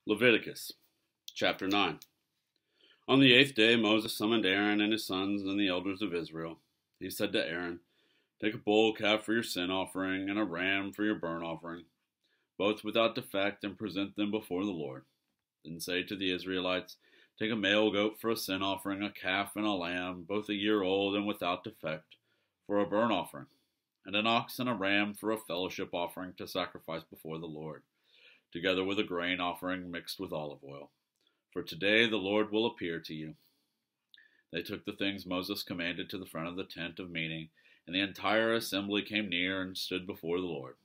Leviticus chapter 9. On the 8th day Moses summoned Aaron and his sons and the elders of Israel. He said to Aaron, "Take a bull calf for your sin offering and a ram for your burnt offering, both without defect, and present them before the Lord. Then say to the Israelites, take a male goat for a sin offering, a calf and a lamb, both a year old and without defect, for a burnt offering, and an ox and a ram for a fellowship offering to sacrifice before the Lord, together with a grain offering mixed with olive oil. For today the Lord will appear to you." They took the things Moses commanded to the front of the tent of meeting, and the entire assembly came near and stood before the Lord.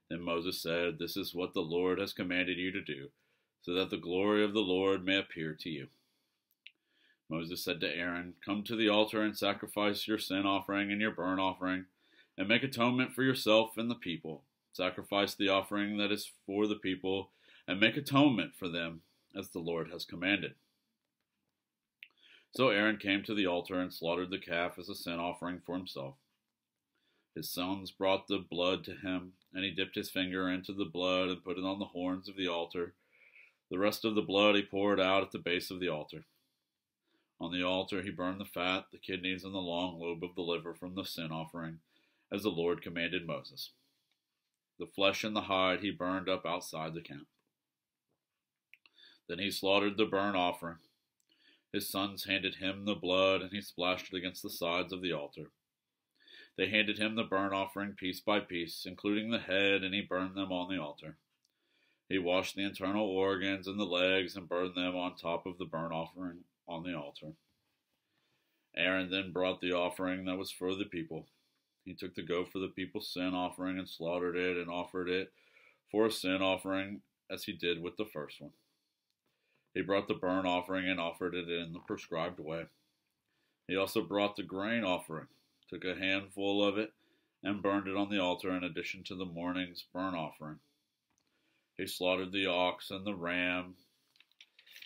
Then Moses said, "This is what the Lord has commanded you to do, so that the glory of the Lord may appear to you." Moses said to Aaron, "Come to the altar and sacrifice your sin offering and your burnt offering, and make atonement for yourself and the people. Sacrifice the offering that is for the people, and make atonement for them, as the Lord has commanded." So Aaron came to the altar and slaughtered the calf as a sin offering for himself. His sons brought the blood to him, and he dipped his finger into the blood and put it on the horns of the altar. The rest of the blood he poured out at the base of the altar. On the altar he burned the fat, the kidneys, and the long lobe of the liver from the sin offering, as the Lord commanded Moses. The flesh and the hide he burned up outside the camp. Then he slaughtered the burnt offering. His sons handed him the blood, and he splashed it against the sides of the altar. They handed him the burnt offering piece by piece, including the head, and he burned them on the altar. He washed the internal organs and the legs and burned them on top of the burnt offering on the altar. Aaron then brought the offering that was for the people. He took the goat for the people's sin offering and slaughtered it and offered it for a sin offering, as he did with the first one. He brought the burnt offering and offered it in the prescribed way. He also brought the grain offering, took a handful of it, and burned it on the altar in addition to the morning's burnt offering. He slaughtered the ox and the ram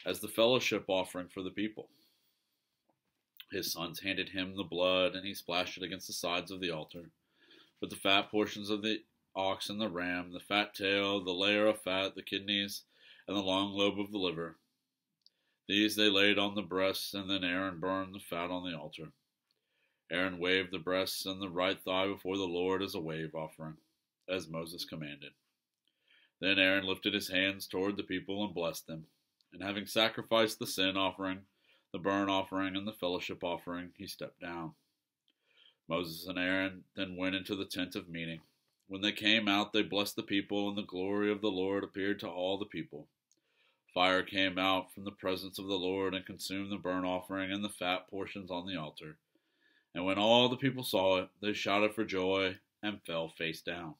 as the fellowship offering for the people. His sons handed him the blood, and he splashed it against the sides of the altar. But the fat portions of the ox and the ram, the fat tail, the layer of fat, the kidneys, and the long lobe of the liver, these they laid on the breasts, and then Aaron burned the fat on the altar. Aaron waved the breasts and the right thigh before the Lord as a wave offering, as Moses commanded. Then Aaron lifted his hands toward the people and blessed them, and having sacrificed the sin offering, the burnt offering, and the fellowship offering, he stepped down. Moses and Aaron then went into the tent of meeting. When they came out, they blessed the people, and the glory of the Lord appeared to all the people. Fire came out from the presence of the Lord and consumed the burnt offering and the fat portions on the altar. And when all the people saw it, they shouted for joy and fell face down.